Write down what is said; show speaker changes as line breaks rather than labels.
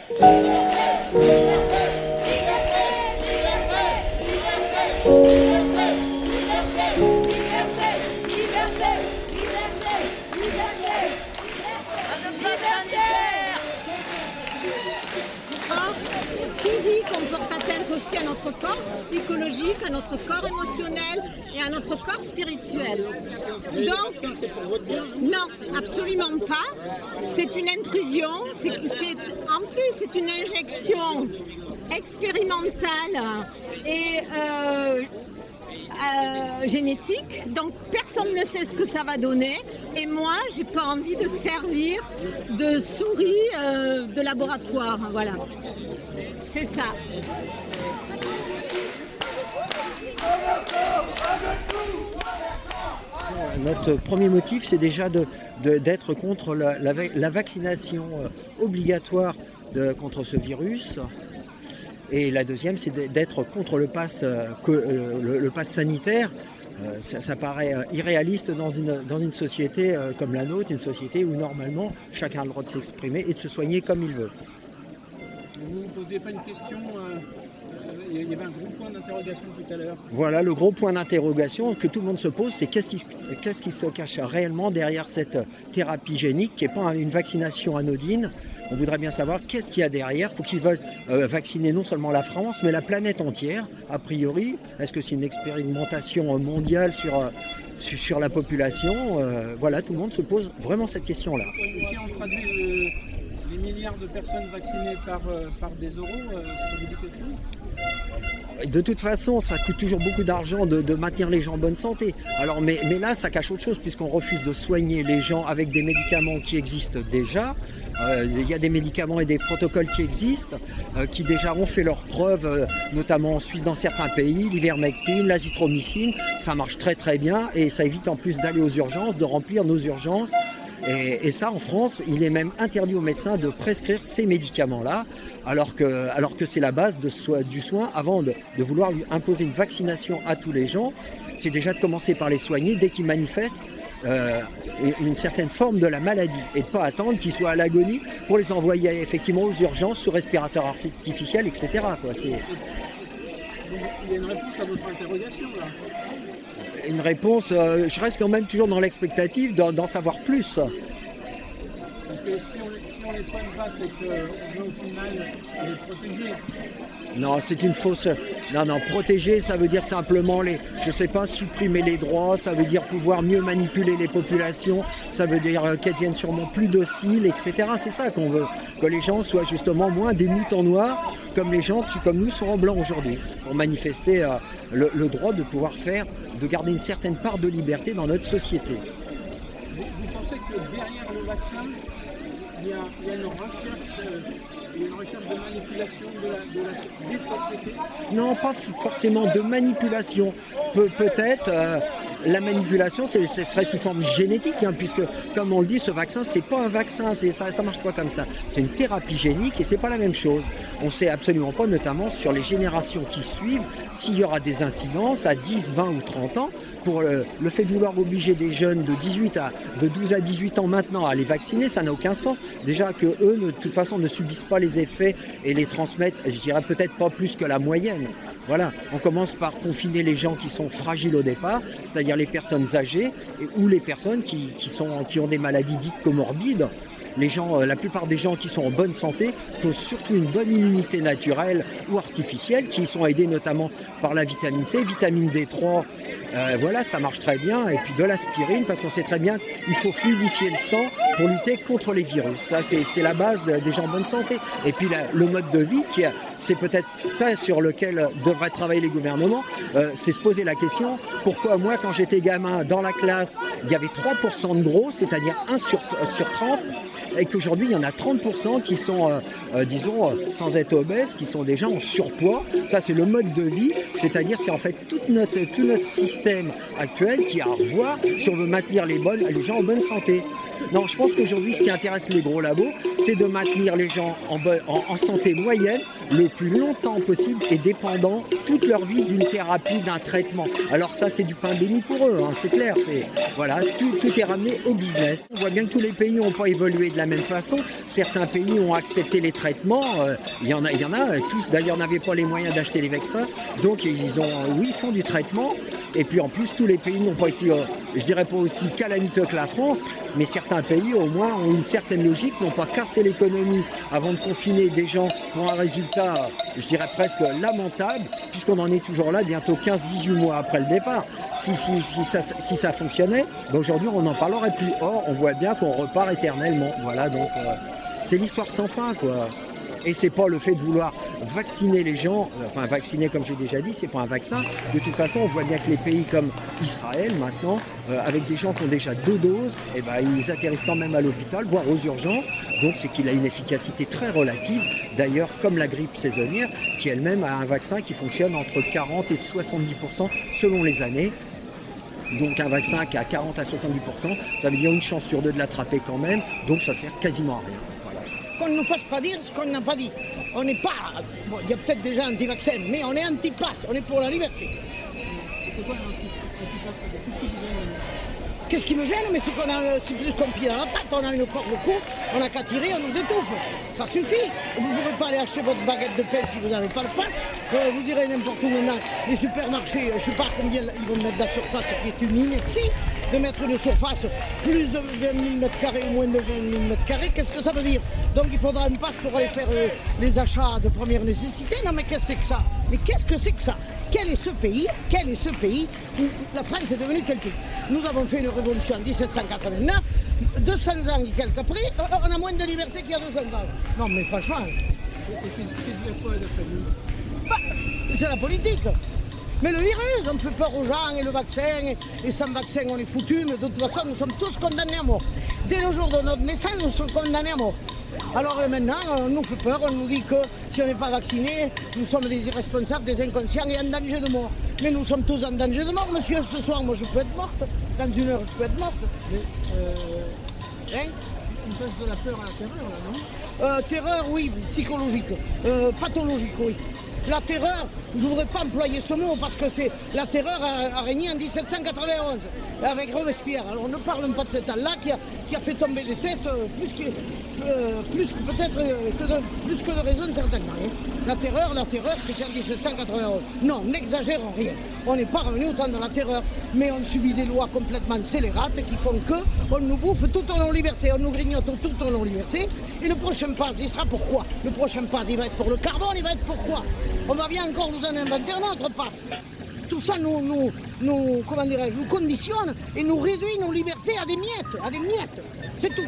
Physique, on porte atteinte aussi à notre corps psychologique, à notre corps émotionnel et à notre corps spirituel. Donc,
c'est pour votre bien?
Non, absolument pas. C'est une intrusion. En plus, c'est une injection expérimentale et génétique, donc personne ne sait ce que ça va donner, et moi j'ai pas envie de servir de souris de laboratoire, voilà, c'est ça.
Notre premier motif, c'est déjà d'être contre la vaccination obligatoire contre ce virus. Et la deuxième, c'est d'être contre le pass sanitaire. Ça paraît irréaliste dans une société comme la nôtre, une société où normalement chacun a le droit de s'exprimer et de se soigner comme il veut.
Vous ne vous posiez pas une question il y avait un gros point d'interrogation tout à l'heure.
Voilà, le gros point d'interrogation que tout le monde se pose, c'est qu'est-ce qui se cache réellement derrière cette thérapie génique qui n'est pas une vaccination anodine. On voudrait bien savoir qu'est-ce qu'il y a derrière pour qu'ils veulent vacciner non seulement la France, mais la planète entière, a priori. Est-ce que c'est une expérimentation mondiale sur la population? Voilà, tout le monde se pose vraiment cette question-là.
Si on traduit les milliards de personnes vaccinées par des euros, ça vous dit quelque chose?
De toute façon, ça coûte toujours beaucoup d'argent de maintenir les gens en bonne santé. Alors, mais là, ça cache autre chose puisqu'on refuse de soigner les gens avec des médicaments qui existent déjà. Il y a des médicaments et des protocoles qui existent, qui déjà ont fait leurs preuves, notamment en Suisse dans certains pays, l'ivermectine, l'azithromycine, ça marche très très bien et ça évite en plus d'aller aux urgences, de remplir nos urgences. Et ça, en France, il est même interdit aux médecins de prescrire ces médicaments-là, alors que c'est la base du soin. Avant de vouloir lui imposer une vaccination à tous les gens, c'est déjà de commencer par les soigner dès qu'ils manifestent une certaine forme de la maladie et de ne pas attendre qu'ils soient à l'agonie pour les envoyer effectivement aux urgences sous respirateur artificiel, etc. Quoi.
Il y a une réponse à votre interrogation là.
Une réponse, je reste quand même toujours dans l'expectative d'en savoir plus.
Parce que si on les soigne pas, c'est qu'on veut au final les protéger.
Non, c'est une fausse. Non, protéger, ça veut dire simplement supprimer les droits, ça veut dire pouvoir mieux manipuler les populations, ça veut dire qu'elles deviennent sûrement plus dociles, etc. C'est ça qu'on veut, que les gens soient justement moins des moutons noirs, comme les gens qui, comme nous, sont en blanc aujourd'hui, pour manifester le droit de pouvoir de garder une certaine part de liberté dans notre société.
Vous pensez que derrière le vaccin, il y a une recherche de manipulation des sociétés?
Non, pas forcément de manipulation. Peut-être la manipulation, ce serait sous forme génétique, puisque, comme on le dit, ce vaccin, c'est pas un vaccin, ça marche pas comme ça. C'est une thérapie génique et c'est pas la même chose. On sait absolument pas, notamment sur les générations qui suivent, s'il y aura des incidences à 10, 20 ou 30 ans. Pour le fait de vouloir obliger des jeunes de 12 à 18 ans maintenant à les vacciner, ça n'a aucun sens. Déjà que eux, de toute façon, ne subissent pas les effets et les transmettent, je dirais peut-être pas plus que la moyenne. Voilà, on commence par confiner les gens qui sont fragiles au départ, c'est-à-dire les personnes âgées ou les personnes qui ont des maladies dites comorbides. La plupart des gens qui sont en bonne santé ont surtout une bonne immunité naturelle ou artificielle, qui sont aidés notamment par la vitamine C, vitamine D3. Voilà, ça marche très bien. Et puis de l'aspirine, parce qu'on sait très bien qu'il faut fluidifier le sang pour lutter contre les virus. Ça, c'est la base des gens en bonne santé. Et puis le mode de vie, c'est peut-être ça sur lequel devraient travailler les gouvernements, c'est se poser la question, pourquoi moi, quand j'étais gamin, dans la classe, il y avait 3% de gros, c'est-à-dire 1 sur 30, et qu'aujourd'hui, il y en a 30% qui sont, sans être obèses, qui sont déjà en surpoids. Ça, c'est le mode de vie, c'est-à-dire c'est en fait tout notre système actuel qui a à revoir si on veut maintenir les gens en bonne santé. Non, je pense qu'aujourd'hui, ce qui intéresse les gros labos, c'est de maintenir les gens en santé moyenne le plus longtemps possible et dépendant toute leur vie d'une thérapie, d'un traitement. Alors ça, c'est du pain béni pour eux, hein, c'est clair. Voilà, tout est ramené au business. On voit bien que tous les pays n'ont pas évolué de la même façon. Certains pays ont accepté les traitements. Il y en a tous d'ailleurs n'avaient pas les moyens d'acheter les vaccins. Donc ils font du traitement. Et puis en plus, tous les pays n'ont pas été, je dirais pas aussi calamiteux que la France, mais certains pays au moins ont une certaine logique, n'ont pas cassé l'économie avant de confiner des gens pour un résultat, je dirais presque lamentable, puisqu'on en est toujours là bientôt 15-18 mois après le départ. Si ça fonctionnait, ben aujourd'hui on n'en parlerait plus. Or, on voit bien qu'on repart éternellement. Voilà, donc c'est l'histoire sans fin, quoi. Et c'est pas le fait de vouloir vacciner les gens, enfin vacciner comme j'ai déjà dit, c'est pas un vaccin. De toute façon, on voit bien que les pays comme Israël maintenant, avec des gens qui ont déjà 2 doses, eh ben, ils atterrissent quand même à l'hôpital, voire aux urgences. Donc c'est qu'il a une efficacité très relative, d'ailleurs comme la grippe saisonnière, qui elle-même a un vaccin qui fonctionne entre 40 et 70% selon les années. Donc un vaccin qui a 40 à 70%, ça veut dire une chance sur 2 de l'attraper quand même, donc ça sert quasiment à rien.
Qu'on ne nous fasse pas dire ce qu'on n'a pas dit. On n'est pas... Bon, il y a peut-être des gens anti-vaccins, mais on est anti-pass, on est pour la liberté.
C'est quoi l'anti-pass? Qu'est-ce qui vous gêne?
Qu'est-ce qui me gêne? Mais c'est qu'on a plus qu'on pied dans la patte, on a une corde au cou, on n'a qu'à tirer, on nous étouffe. Ça suffit. Vous ne pouvez pas aller acheter votre baguette de pain si vous n'avez pas le pass. Vous irez n'importe où maintenant, les supermarchés, je ne sais pas combien ils vont mettre de la surface qui est une inertie. De mettre une surface plus de 20 000 m² ou moins de 20 000 m², qu'est-ce que ça veut dire? Donc il faudra une passe pour aller faire les achats de première nécessité. Non mais qu'est-ce que c'est que ça? Mais qu'est-ce que c'est que ça? Quel est ce pays où la France est devenue quel pays? Nous avons fait une révolution en 1789, 200 ans et quelques après, on a moins de liberté qu'il y a 200 ans. Non mais franchement...
Et c'est dû à quoi d'après vous?
Bah, c'est la politique. Mais le virus, on fait peur aux gens, et le vaccin, et sans vaccin on est foutus, mais de toute façon nous sommes tous condamnés à mort. Dès le jour de notre naissance, nous sommes condamnés à mort. Alors maintenant, on nous fait peur, on nous dit que si on n'est pas vacciné, nous sommes des irresponsables, des inconscients et en danger de mort. Mais nous sommes tous en danger de mort, monsieur, ce soir, moi je peux être morte, dans 1 heure je peux être morte.
Mais,
hein?
On passe de la peur à la terreur là, non?
Terreur, oui, psychologique, pathologique, oui. La terreur, je ne voudrais pas employer ce mot parce que la terreur a régné en 1791 avec Robespierre. Alors ne parlons pas de cet temps-là qui a fait tomber des têtes plus que de raison certainement. Hein. La terreur, c'est en 1791. Non, n'exagérons rien. On n'est pas revenu au temps de la terreur, mais on subit des lois complètement scélérates qui font qu'on nous bouffe toute nos libertés, on nous grignote toute nos libertés. Et le prochain pass, il sera pour quoi? Le prochain pass, il va être pour le carbone, il va être pour quoi? On va bien encore nous en inventer un autre pass. Tout ça nous conditionne et nous réduit nos libertés à des miettes, c'est tout.